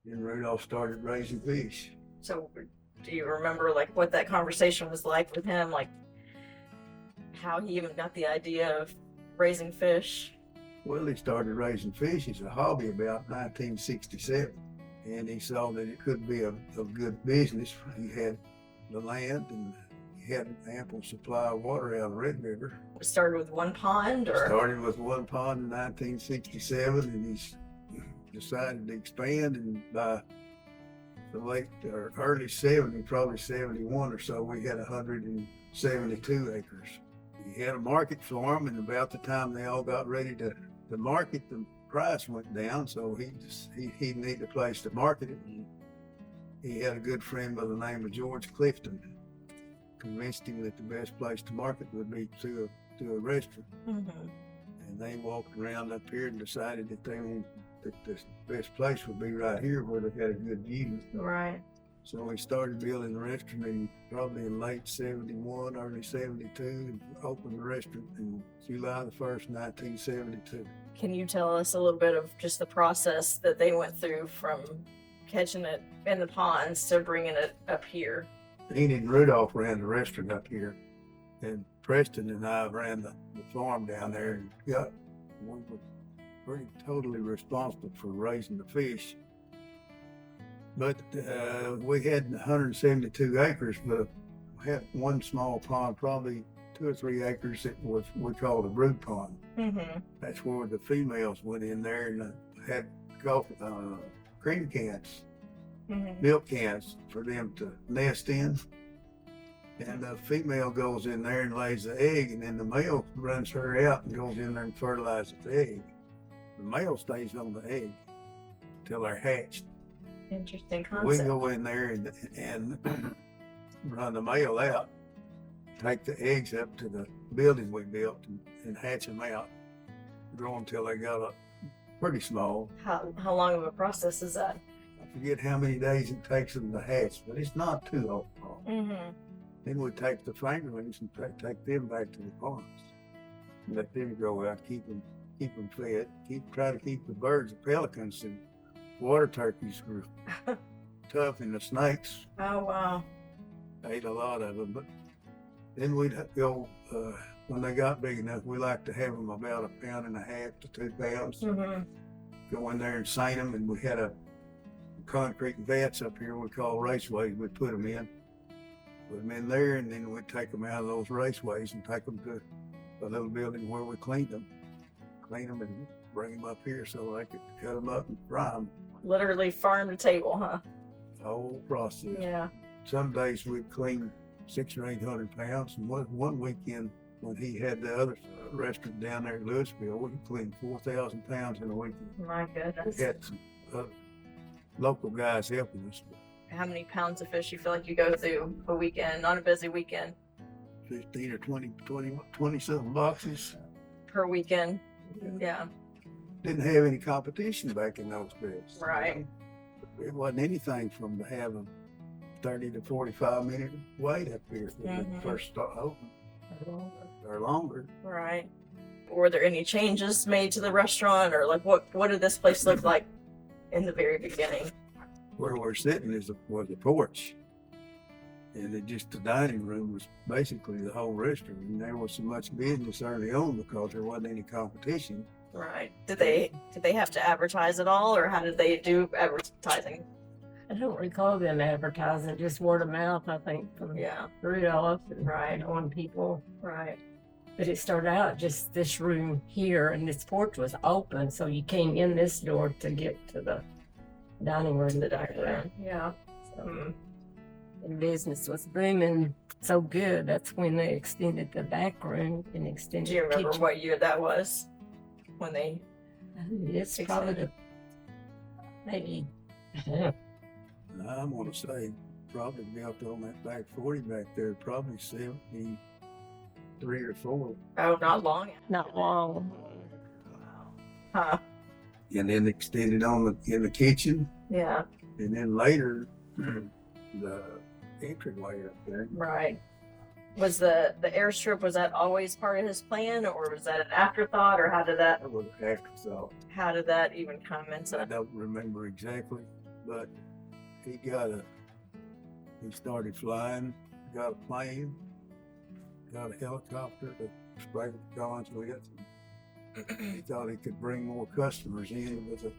Then Rudolph started raising fish. So do you remember like what that conversation was like with him? Like how he even got the idea of raising fish? Well, he started raising fish as a hobby about 1967, and he saw that it could be a good business. He had the land and he had an ample supply of water out of the Red River. It started with one pond, or Started with one pond in 1967, and he's decided to expand, and by the late or early 70s, probably 71 or so, we had 172 acres. He had a market for them, and about the time they all got ready to market, the price went down, so he needed a place to market it. And he had a good friend by the name of George Clifton, convinced him that the best place to market would be to a restaurant. Mm-hmm. And they walked around up here and decided that the best place would be right here where they had a good view. Right. So we started building the restaurant probably in late 71, early 72, and opened the restaurant in July the 1st, 1972. Can you tell us a little bit of just the process that they went through from catching it in the ponds to bringing it up here? Enid and Rudolph ran the restaurant up here, and Preston and I ran the farm down there, and we were pretty totally responsible for raising the fish. But we had 172 acres, but we had one small pond, probably 2 or 3 acres that we called a brood pond. Mm-hmm. That's where the females went in there and had cream cans, Mm-hmm. milk cans for them to nest in. And the female goes in there and lays the egg, and then the male runs her out and goes in there and fertilizes the egg. The male stays on the egg until they're hatched. Interesting concept. We go in there and run the male out, take the eggs up to the building we built and hatch them out, grow them until they got pretty small. How long of a process is that? I forget how many days it takes them to hatch, but it's not too long. Mm-hmm. Then we take the fingerlings and take them back to the ponds, and let them grow out, keep them fed, try to keep the birds, the pelicans and water turkeys were tough, and the snakes. Oh, wow. Ate a lot of them. But then we'd go, when they got big enough, we like to have them about 1.5 pounds to 2 pounds. Mm-hmm. Go in there and seine them, and we had a concrete vats up here we call raceways. We'd put them in there, and then we'd take them out of those raceways and take them to a little building where we cleaned them and bring them up here so they could cut them up and fry them. Literally farm to table, huh? The whole process. Yeah. Some days we'd clean 600 or 800 pounds, and one weekend when he had the other restaurant down there in Louisville, we cleaned 4,000 pounds in a weekend. My goodness. We had some local guys helping us. How many pounds of fish you feel like you go through a weekend, on a busy weekend? 15 or 20 something boxes. Per weekend? Yeah. Didn't have any competition back in those days. Right. It wasn't anything from to have a 30 to 45 minute wait up here when Mm-hmm. we first started open, or longer. Right. Were there any changes made to the restaurant, or like what did this place look like in the very beginning? Where we're sitting was a porch, and the dining room was basically the whole restaurant. And there was so much business early on because there wasn't any competition. Right. Did they have to advertise at all, or how did they do advertising? I don't recall them advertising, just word of mouth, I think, from Yeah. Rudolph and Right. on people. Right. But it started out just this room here, and this porch was open, so you came in this door to get to the dining room. The dining room. Yeah. So, and business was booming so good, that's when they extended the back room and extended Do you the remember kitchen. what year that was? When they It's probably maybe I'm going to say probably built on that back 40 back there, probably 73 or 4. not long. not long. Huh. And then extended in the kitchen, Yeah. and then later the entryway up there. Right. Was the airstrip, was that always part of his plan, or was that an afterthought, or how did that That was an afterthought. even come I into? don't remember exactly, but he started flying, got a plane, got a helicopter to spray the pecans with. He thought he could bring more customers in with a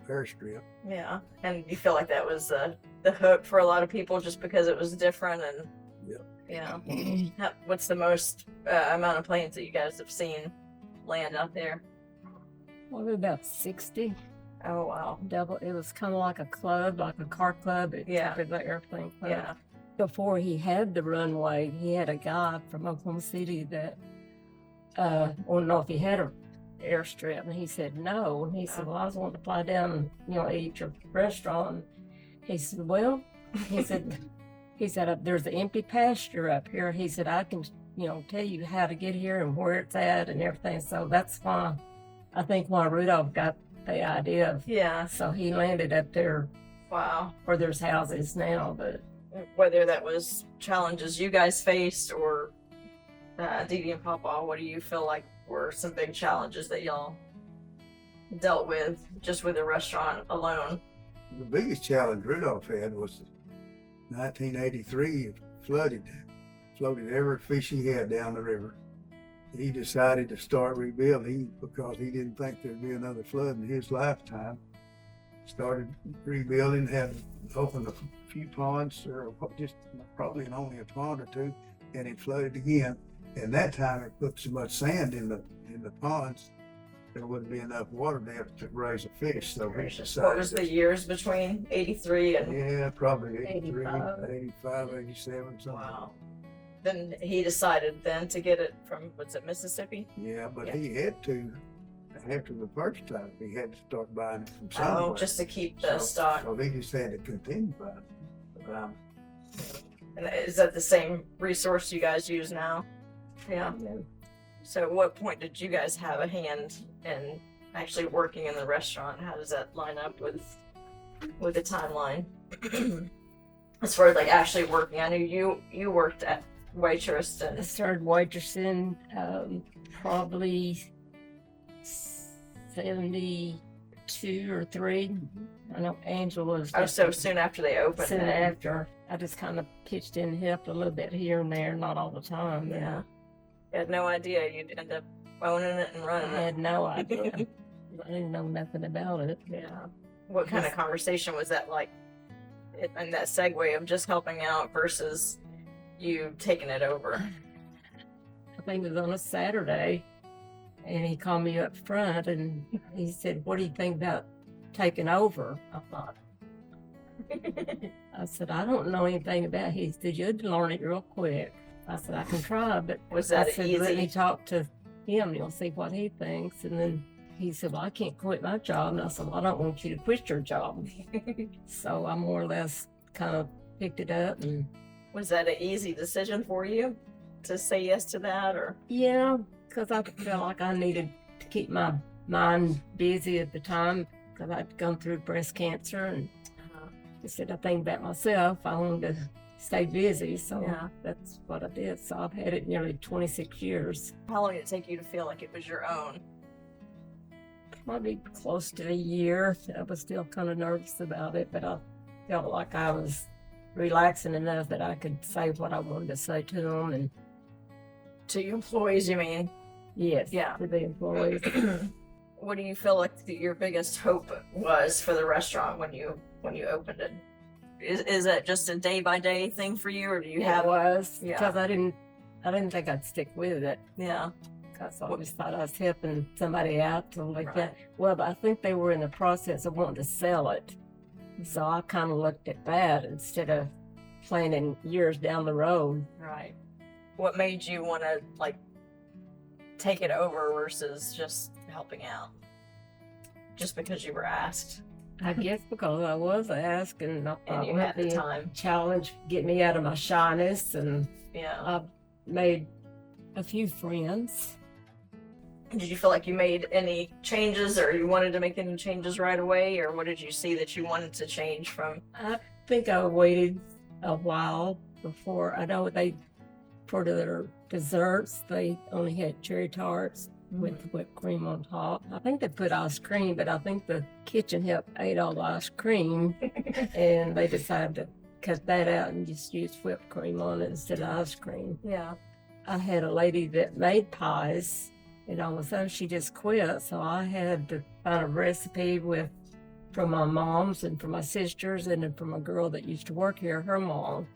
airstrip. Yeah. And you feel like that was the hook for a lot of people just because it was different and yeah. What's the most amount of planes that you guys have seen land out there? Well, about 60. Oh wow. Double. It was kind of like a club, like a car club, except for the airplane club. Yeah. Before he had the runway, he had a guy from Oklahoma City that wanted to know if he had an airstrip, and he said no. And he said, "Well, I was wanting to fly down and eat your restaurant." He said, "Well," he said, "There's an empty pasture up here." He said, "I can, tell you how to get here and where it's at and everything." So that's why I think Rudolph got the idea of. Yeah. So he landed up there. Wow. Where there's houses now, but whether that was challenges you guys faced or Dee Dee and Papa, what do you feel like were some big challenges that y'all dealt with just with the restaurant alone? The biggest challenge Rudolph had was 1983. It flooded every fish he had down the river. He decided to start rebuilding because he didn't think there'd be another flood in his lifetime. Started rebuilding, had opened a few ponds, or just probably only a pond or two, and it flooded again. And that time it put so much sand in the ponds, there wouldn't be enough water depth to raise a fish. So he decided. What was the years between 83 and? Yeah, probably 83, 85. 87, something. Wow. Then he decided then to get it from, what's it, Mississippi? Yeah, but he had to, after the first time, he had to start buying it from somewhere. Oh, just to keep the stock. So he just had to continue buying it. And is that the same resource you guys use now? Yeah. So at what point did you guys have a hand in actually working in the restaurant? How does that line up with the timeline? As far as like actually working, I knew you worked at waitress. I started waitressing probably 72 or 3. I know Angela was. Oh, so soon after they opened. Soon after, I just kind of pitched in and helped a little bit here and there, not all the time. Yeah. You had no idea you'd end up owning it and running it. I had no idea. I didn't know nothing about it. Yeah. What kind of conversation was that like? And that segue of just helping out versus you taking it over? I think it was on a Saturday, and he called me up front, and he said, "What do you think about taking over?" I thought. I said, "I don't know anything about it." He said, "You'd learn it real quick." I said, "I can try," but was that I said, easy? "Let me talk to him, and you'll see what he thinks." And then he said, "Well, I can't quit my job." And I said, "Well, I don't want you to quit your job." So I more or less kind of picked it up. And was that an easy decision for you to say yes to that, or? yeah, because I felt like I needed to keep my mind busy at the time because I'd gone through breast cancer, and instead of thinking about myself, I wanted to stay busy. So that's what I did. So I've had it nearly 26 years. How long did it take you to feel like it was your own? Probably close to a year. I was still kind of nervous about it, but I felt like I was relaxing enough that I could say what I wanted to say to them. And to your employees, you mean? Yes, yeah, to the employees. What do you feel like your biggest hope was for the restaurant when you opened it? Is that just a day by day thing for you, or do you have? It was Yeah. because I didn't think I'd stick with it. Yeah. Because I just thought I was helping somebody out to like Right. that. Well, I think they were in the process of wanting to sell it. So I kind of looked at that instead of planning years down the road. Right. What made you want to like take it over versus just helping out? Just because you were asked, I guess because I was asked, and I and you had the time. challenge get me out of my shyness, and Yeah. I've made a few friends. Did you feel like you made any changes, or you wanted to make any changes right away, or what did you see that you wanted to change from? I think I waited a while before. I know they, for their desserts, they only had cherry tarts. with whipped cream on top. I think they put ice cream, but I think the kitchen help ate all the ice cream, and they decided to cut that out and just use whipped cream on it instead of ice cream. Yeah. I had a lady that made pies, and all of a sudden she just quit. So I had to find a recipe from my mom's and from my sisters, and then from a girl that used to work here, her mom.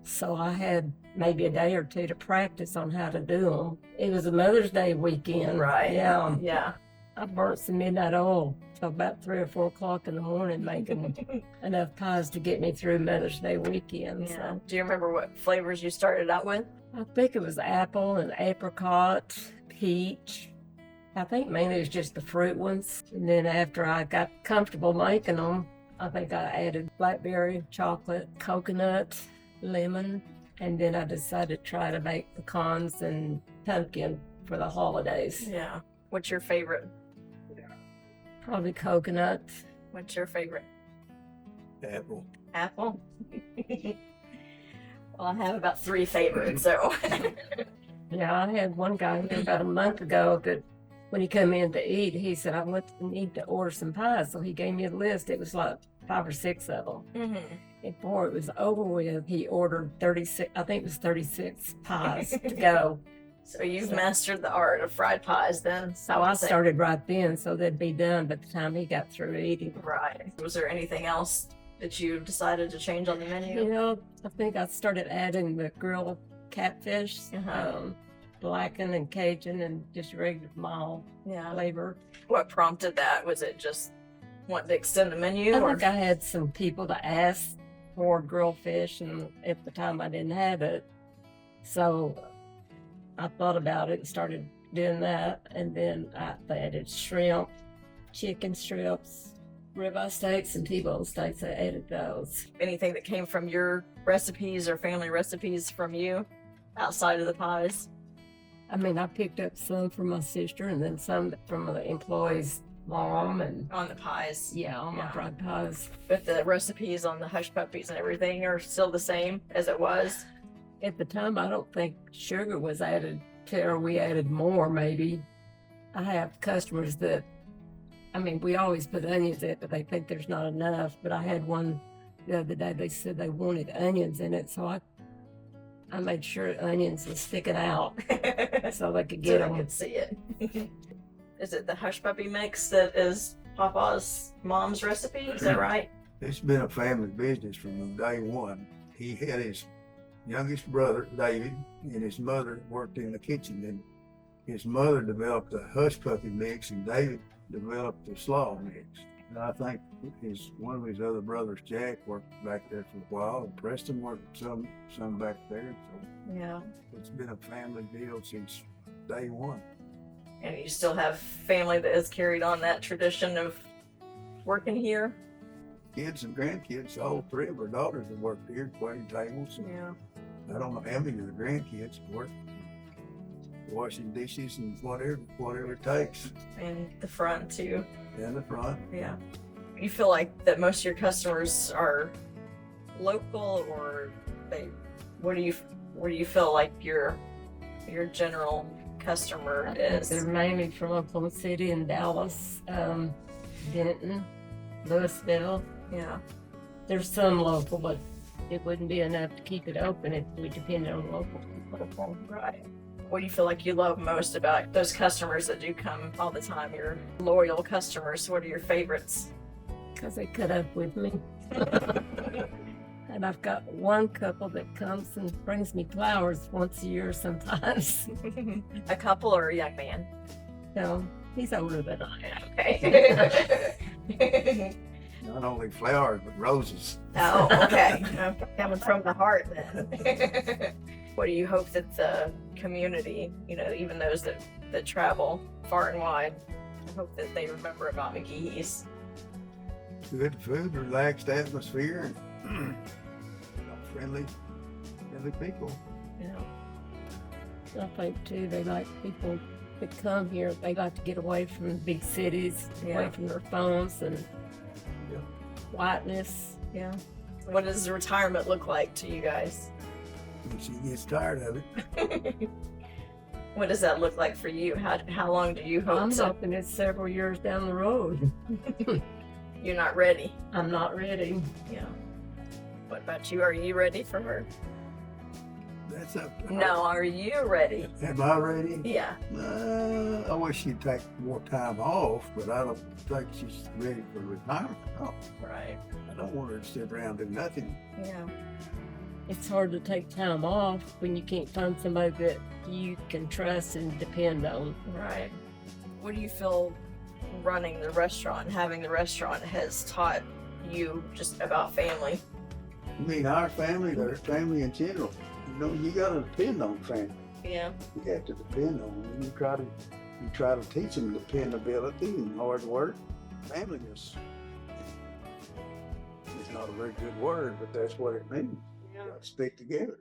So I had maybe a day or two to practice on how to do them. It was a Mother's Day weekend. Right. Yeah. Yeah. I burnt some midnight oil till about 3 or 4 o'clock in the morning making enough pies to get me through Mother's Day weekend. Yeah. So Do you remember what flavors you started out with? I think it was apple and apricot, peach. I think mainly it was just the fruit ones. And then after I got comfortable making them, I think I added blackberry, chocolate, coconut, lemon, and then I decided to try to make pecans and pumpkin for the holidays. Yeah. What's your favorite? Probably coconut. What's your favorite? Apple. Apple? Well, I have about 3 favorites, so. Yeah, I had one guy about a month ago that when he come in to eat, he said, I need to order some pies. So he gave me a list. It was like 5 or 6 of them. And before it was over with, he ordered 36, I think it was 36 pies to go. So you've mastered the art of fried pies then? So I started right then, so they'd be done by the time he got through eating. Right. Was there anything else that you decided to change on the menu? You know, I think I started adding the grilled catfish, Uh-huh. blackened and Cajun and just regular mild Yeah. flavor. What prompted that? Was it just wanting to extend the menu? I or? think I had some people to ask for grilled fish, and at the time I didn't have it. So I thought about it and started doing that. And then I added shrimp, chicken strips, ribeye steaks, and T-bone steaks. I added those. Anything that came from your recipes or family recipes from you outside of the pies? I mean, I picked up some from my sister and then some from the employee's mom, and On the pies. yeah, all my Yeah. fried pies. But the recipes on the hush puppies and everything are still the same as it was? At the time, I don't think sugar was added to, or we added more maybe. I have customers that, I mean, we always put onions in it, but they think there's not enough. But I had one the other day, they said they wanted onions in it, so I made sure onions was sticking out so they could get So I them. could see it. Is it the hush puppy mix that is Papa's mom's recipe? Is that right? It's been a family business from day one. He had his youngest brother, David, and his mother worked in the kitchen. And his mother developed the hush puppy mix, and David developed the slaw mix. And I think one of his other brothers, Jack, worked back there for a while, and Preston worked some back there. So Yeah. it's been a family deal since day one. And you still have family that has carried on that tradition of working here? Kids and grandkids, all 3 of our daughters have worked here, waiting tables. And Yeah. I don't know how many of the grandkids work washing dishes and whatever it takes. And the front too. In the front. Yeah. You feel like that most of your customers are local, or where do you feel like your general customer I think is? they're mainly from Oklahoma City and Dallas, Denton, Louisville. Yeah. There's some local, but it wouldn't be enough to keep it open if we depended on local people. Right. What do you feel like you love most about those customers that do come all the time? Your loyal customers. What are your favorites? Because they cut up with me. And I've got one couple that comes and brings me flowers once a year sometimes. A couple or a young man? So he's older than I am. Okay. Not only flowers, but roses. Oh, okay. Coming from the heart then. What do you hope that the community, even those that travel far and wide, I hope that they remember about McGehee's? Good food, relaxed atmosphere, and friendly people. I think too, they like people that come here, they like to get away from the big cities, Yeah. away from their phones and Yeah. whiteness. Yeah. What does retirement look like to you guys? And she gets tired of it. What does that look like for you? How long do you hope I'm to? hoping it's several years down the road. You're not ready. I'm not ready. Yeah. What about you? Are you ready for her? That's up to her. No, are you ready? Am I ready? Yeah. I wish she'd take more time off, but I don't think she's ready for retirement. No, Right. I don't want her to sit around and do nothing. Yeah. It's hard to take time off when you can't find somebody that you can trust and depend on. Right. What do you feel running the restaurant, having the restaurant has taught you just about family? I mean, our family, their family in general. You know, you gotta depend on family. Yeah. You have to depend on them. You try to teach them dependability and hard work. Family is not a very good word, but that's what it means. Yeah. You gotta stick together.